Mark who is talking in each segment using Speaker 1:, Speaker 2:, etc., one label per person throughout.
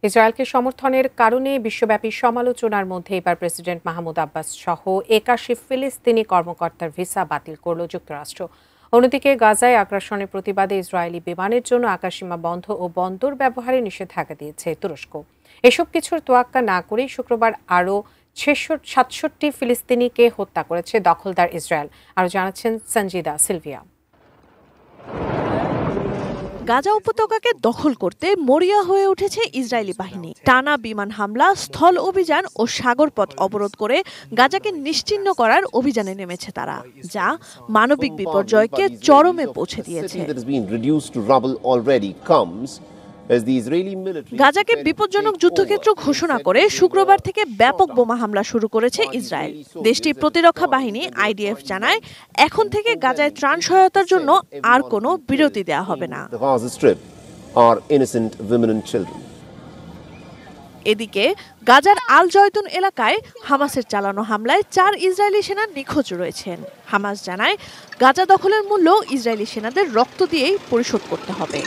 Speaker 1: ইসরায়েলকে সমর্থনের কারণে বিশ্বব্যাপী সমালোচনার মধ্যে এবার প্রেসিডেন্ট মাহমুদ আব্বাস সহ 81 ফিলিস্তিনি কর্মকর্তার ভিসা বাতিল করল যুক্তরাষ্ট্র। অন্যদিকে গাজায় আগ্রাসনের প্রতিবাদে ইসরায়েলি বিমানের জন্য আকাশসীমা বন্ধ ও বন্দর ব্যবহারে নিষেধাজ্ঞা দিয়েছে তুরস্ক। এসব কিছুর তোয়াক্কা না করেই শুক্রবার আরও 67 ফিলিস্তিনিকে হত্যা করেছে দখলদার ইসরায়েল। আরও জানাচ্ছেন সঞ্জিদা সিলভিয়া।
Speaker 2: গাজা উপত্যকাকে দখল করতে মরিয়া হয়ে উঠেছে ইসরায়েলি বাহিনী। টানা বিমান হামলা, স্থল অভিযান ও সাগরপথ অবরোধ করে গাজাকে নিশ্চিহ্ন করার অভিযানে নেমেছে তারা, যা মানবিক বিপর্যয়কে চরমে পৌঁছে দিয়েছে। গাজাকে বিপজ্জনক যুদ্ধক্ষেত্র ঘোষণা করে শুক্রবার থেকে ব্যাপক বোমা হামলা শুরু করেছে ইসরায়েল। দেশটির প্রতিরক্ষা বাহিনী আইডিএফ জানায়, এখন থেকে গাজায় ত্রাণ সহায়তার জন্য আর কোনো বিরতি দেওয়া হবে না। এদিকে গাজার আল জয়তুন এলাকায় হামাসের চালানো হামলায় 4 ইসরায়েলি সেনা নিখোঁজ রয়েছেন। হামাস জানায়, গাজা দখলের মূল্য ইসরায়েলি সেনাদের রক্ত দিয়েই পরিশোধ করতে হবে।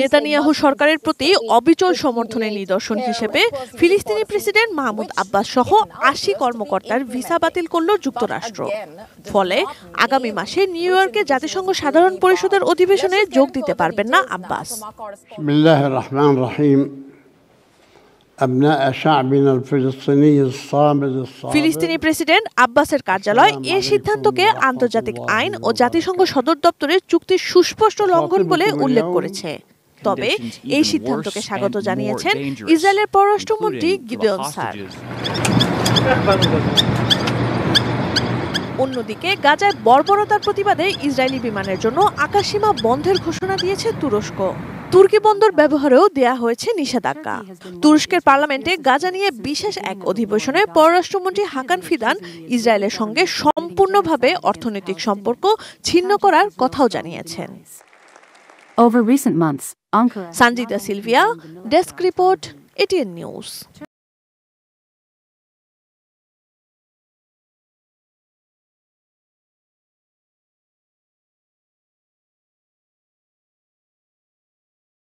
Speaker 2: নেতানিয়াহু সরকারের প্রতি অবিচল সমর্থনের নিদর্শন হিসেবে ফিলিস্তিনি প্রেসিডেন্ট মাহমুদ আব্বাস সহ 80 কর্মকর্তার ভিসা বাতিল করল যুক্তরাষ্ট্র। ফলে আগামী মাসে নিউ ইয়র্কে জাতিসংঘ সাধারণ পরিষদের অধিবেশনে যোগ দিতে পারবেন না আব্বাস।
Speaker 3: বিসমিল্লাহির রহমানির রহিম।
Speaker 2: ফিলিস্তিনি প্রেসিডেন্ট আব্বাসের কার্যালয় এই সিদ্ধান্তকে আন্তর্জাতিক আইন ও জাতিসংঘ সদর দপ্তরের চুক্তির সুস্পষ্ট লঙ্ঘন বলে উল্লেখ করেছে। তবে এই সিদ্ধান্তকে স্বাগত জানিয়েছেন ইসরায়েলের পররাষ্ট্রমন্ত্রী গিদেওন স্যার। অন্যদিকে গাজায় বর্বরতার প্রতিবাদে ইসরায়েলি বিমানের জন্য আকাশসীমা বন্ধের ঘোষণা দিয়েছে তুরস্ক। তুর্কি বন্দর ব্যবহারেও দেয়া হয়েছে নিষেধাজ্ঞা। তুরস্কের পার্লামেন্টে গাজা নিয়ে বিশেষ এক অধিবেশনে পররাষ্ট্রমন্ত্রী হাকান ফিদান ইসরায়েলের সঙ্গে সম্পূর্ণভাবে অর্থনৈতিক সম্পর্ক ছিন্ন করার কথাও জানিয়েছেন।
Speaker 4: Over recent months,
Speaker 2: Sanjida Sylvia, desk report, ATN news.